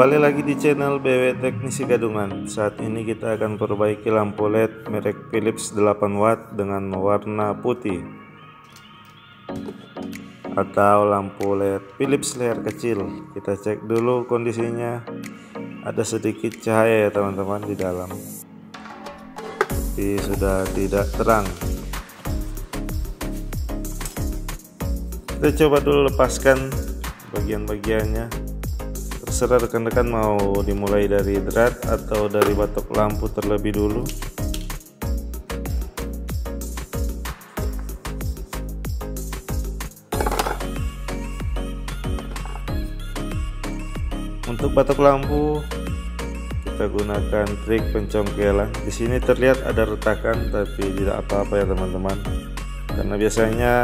Kembali lagi di channel BW Teknisi Gadungan. Saat ini kita akan perbaiki lampu LED merek Philips 8 watt dengan warna putih atau lampu LED Philips layar kecil. Kita cek dulu kondisinya. Ada sedikit cahaya ya teman-teman di dalam, tapi sudah tidak terang. Kita coba dulu lepaskan bagian-bagiannya. Terserah rekan-rekan mau dimulai dari drat atau dari batok lampu terlebih dulu. Untuk batok lampu kita gunakan trik pencongkelan. Di sini terlihat ada retakan, tapi tidak apa-apa ya teman-teman, karena biasanya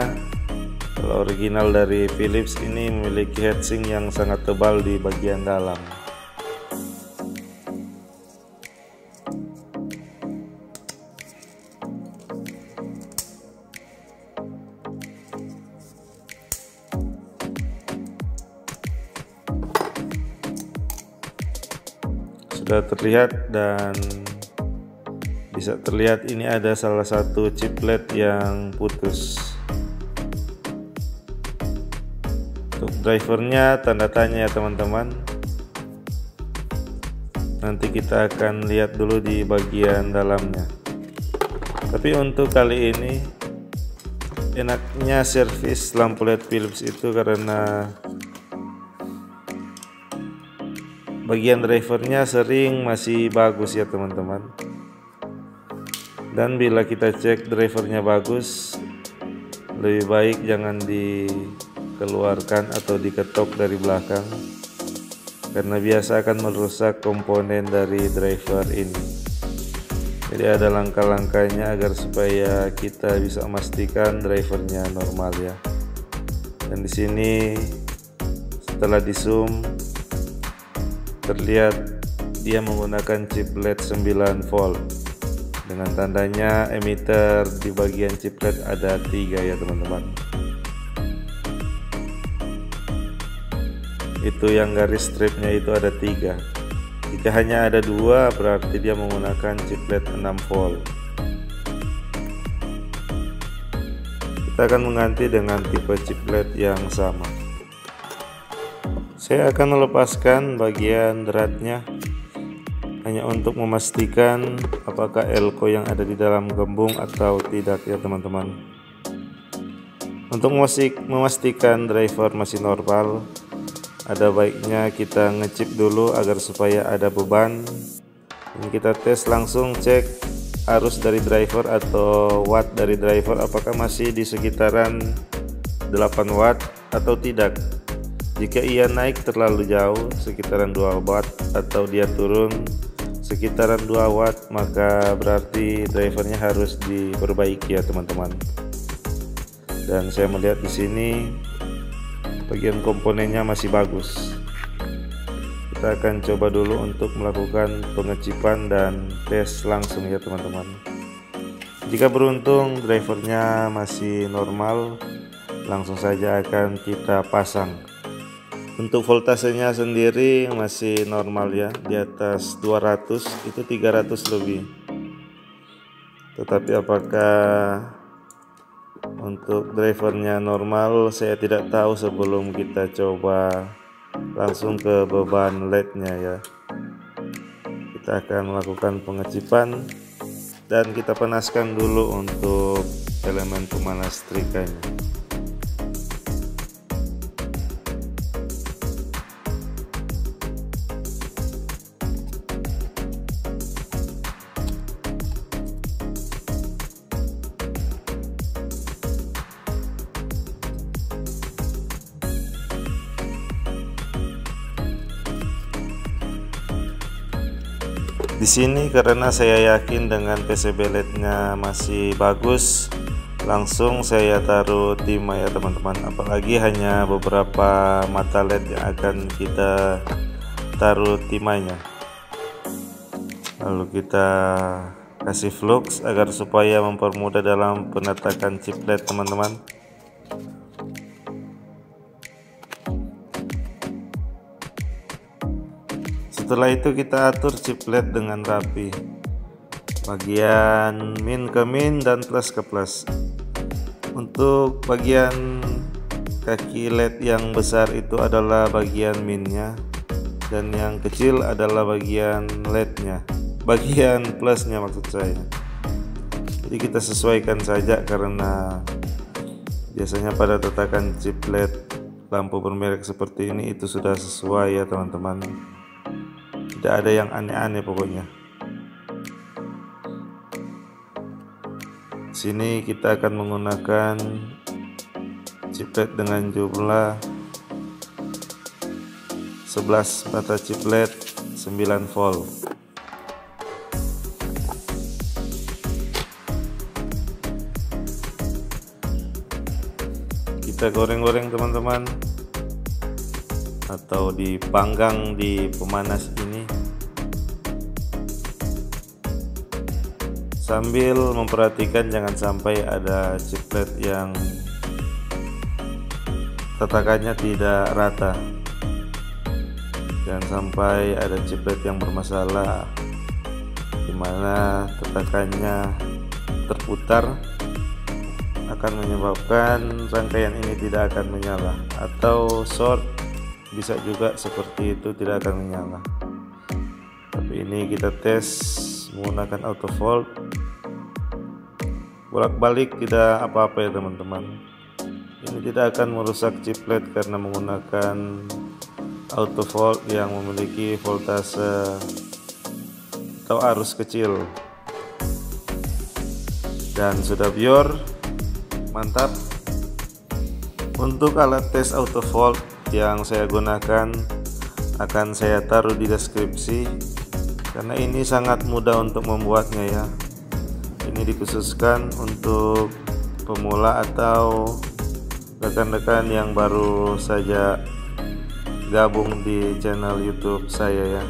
kalau original dari Philips ini memiliki heatsink yang sangat tebal di bagian dalam. Sudah terlihat dan bisa terlihat ini ada salah satu chip LED yang putus. Untuk drivernya tanda tanya ya teman-teman. Nanti kita akan lihat dulu di bagian dalamnya. Tapi untuk kali ini enaknya servis lampu LED Philips itu karena bagian drivernya sering masih bagus ya teman-teman. Dan bila kita cek drivernya bagus, lebih baik jangan dikeluarkan atau diketok dari belakang, karena biasa akan merusak komponen dari driver ini. Jadi ada langkah-langkahnya agar supaya kita bisa memastikan drivernya normal ya. Dan di sini setelah di zoom terlihat dia menggunakan chip LED 9 volt dengan tandanya emitter di bagian chip LED ada 3 ya teman-teman. Itu yang garis stripnya itu ada 3. Jika hanya ada 2 berarti dia menggunakan chip LED 6 volt. Kita akan mengganti dengan tipe chip LED yang sama. Saya akan melepaskan bagian dratnya hanya untuk memastikan apakah elko yang ada di dalam gembung atau tidak ya teman-teman. Untuk memastikan driver masih normal, ada baiknya kita ngecip dulu agar supaya ada beban. Ini kita tes langsung, cek arus dari driver atau watt dari driver apakah masih di sekitaran 8 watt atau tidak. Jika ia naik terlalu jauh sekitaran 2 watt atau dia turun sekitaran 2 watt, maka berarti drivernya harus diperbaiki ya teman-teman. Dan saya melihat di sini bagian komponennya masih bagus. Kita akan coba dulu untuk melakukan pengecipan dan tes langsung ya teman-teman. Jika beruntung drivernya masih normal, langsung saja akan kita pasang. Untuk voltasenya sendiri masih normal ya, di atas 200, itu 300 lebih. Tetapi apakah untuk drivernya normal saya tidak tahu sebelum kita coba langsung ke beban LED-nya ya. Kita akan melakukan pengecipan dan kita panaskan dulu untuk elemen pemanas setrikanya. Di sini karena saya yakin dengan PCB LED-nya masih bagus, langsung saya taruh timah ya teman-teman. Apalagi hanya beberapa mata LED yang akan kita taruh timahnya. Lalu kita kasih flux agar supaya mempermudah dalam penetakan chip LED teman-teman. Setelah itu kita atur chiplet dengan rapi, bagian min ke min dan plus ke plus. Untuk bagian kaki LED yang besar itu adalah bagian minnya, dan yang kecil adalah bagian LED-nya, bagian plusnya maksud saya. Jadi kita sesuaikan saja, karena biasanya pada tatakan chip LED lampu bermerek seperti ini itu sudah sesuai ya teman-teman. Tidak ada yang aneh-aneh pokoknya. Sini kita akan menggunakan chiplet dengan jumlah 11 mata chiplet 9 volt. Kita goreng-goreng teman-teman, atau dipanggang di pemanas ini, sambil memperhatikan jangan sampai ada chiplet yang tatakannya tidak rata. Jangan sampai ada chiplet yang bermasalah, dimana tatakannya terputar, akan menyebabkan rangkaian ini tidak akan menyala, atau short bisa juga seperti itu, tidak akan menyala. Tapi ini kita tes menggunakan auto volt, bolak-balik tidak apa-apa ya teman-teman. Ini tidak akan merusak chiplet karena menggunakan auto volt yang memiliki voltase atau arus kecil, dan sudah pure. Mantap. Untuk alat tes auto volt yang saya gunakan akan saya taruh di deskripsi, karena ini sangat mudah untuk membuatnya ya. Ini dikhususkan untuk pemula atau rekan-rekan yang baru saja gabung di channel YouTube saya ya.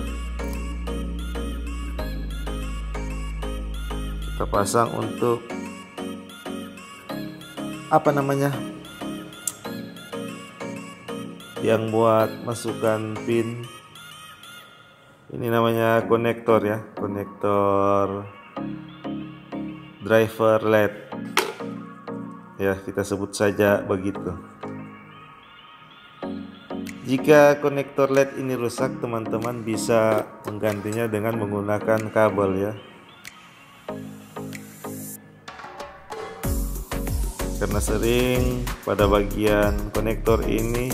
Kita pasang untuk apa namanya, yang buat masukkan pin. Ini namanya konektor ya, konektor driver LED ya, kita sebut saja begitu. Jika konektor LED ini rusak, teman-teman bisa menggantinya dengan menggunakan kabel ya, karena sering pada bagian konektor ini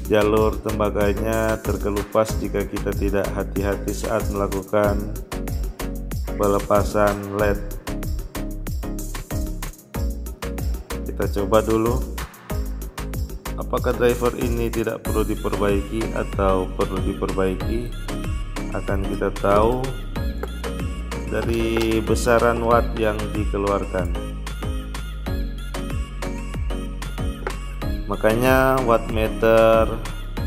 jalur tembaganya terkelupas jika kita tidak hati-hati saat melakukan pelepasan LED. Kita coba dulu apakah driver ini tidak perlu diperbaiki atau perlu diperbaiki. Akan kita tahu dari besaran watt yang dikeluarkan. Makanya wattmeter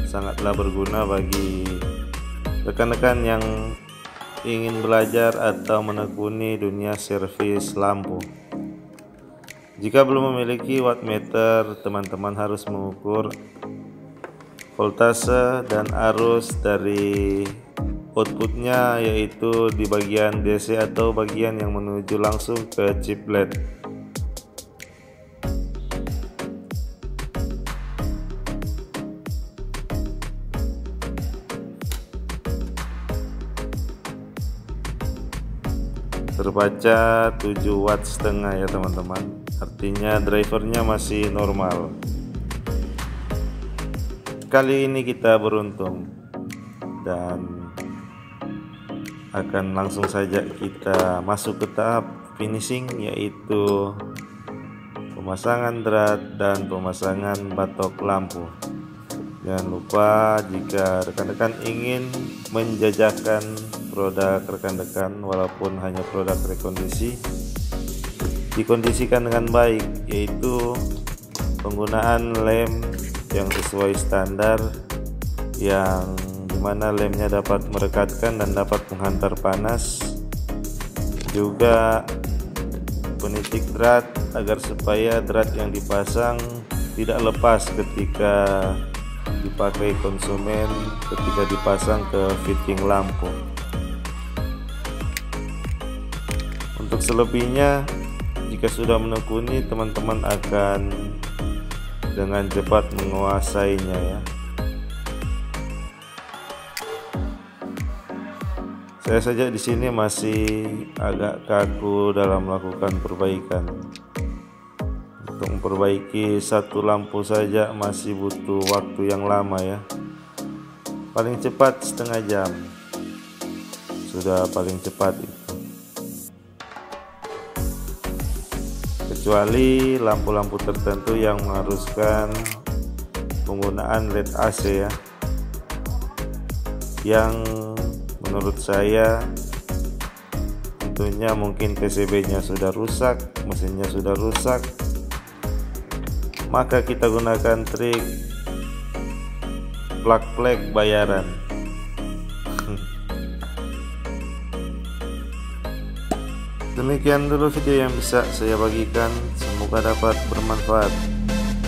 sangatlah berguna bagi rekan-rekan yang ingin belajar atau menekuni dunia servis lampu. Jika belum memiliki wattmeter, teman-teman harus mengukur voltase dan arus dari outputnya, yaitu di bagian DC atau bagian yang menuju langsung ke chip LED. Terbaca 7,5 watt ya teman-teman, artinya drivernya masih normal. Kali ini kita beruntung dan akan langsung saja kita masuk ke tahap finishing, yaitu pemasangan drat dan pemasangan batok lampu. Jangan lupa jika rekan-rekan ingin menjajakan produk rekan-rekan, walaupun hanya produk rekondisi, dikondisikan dengan baik, yaitu penggunaan lem yang sesuai standar, yang dimana lemnya dapat merekatkan dan dapat menghantar panas, juga penitik drat agar supaya drat yang dipasang tidak lepas ketika dipakai konsumen ketika dipasang ke fitting lampu. Untuk selebihnya, jika sudah menekuni, teman-teman akan dengan cepat menguasainya ya. Saya saja di sini masih agak kaku dalam melakukan perbaikan. Untuk memperbaiki satu lampu saja masih butuh waktu yang lama ya. Paling cepat setengah jam. Sudah paling cepat itu. Kecuali lampu-lampu tertentu yang mengharuskan penggunaan LED AC ya. Yang menurut saya tentunya mungkin PCB-nya sudah rusak, mesinnya sudah rusak, maka kita gunakan trik plug bayaran. Demikian dulu video yang bisa saya bagikan, semoga dapat bermanfaat.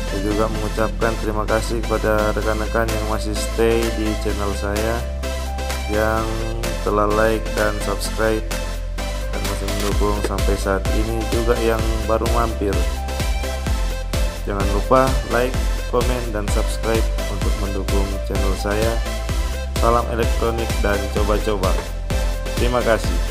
Saya juga mengucapkan terima kasih kepada rekan-rekan yang masih stay di channel saya, yang telah like dan subscribe dan masih mendukung sampai saat ini, juga yang baru mampir. Jangan lupa like, komen, dan subscribe untuk mendukung channel saya. Salam elektronik dan coba-coba. Terima kasih.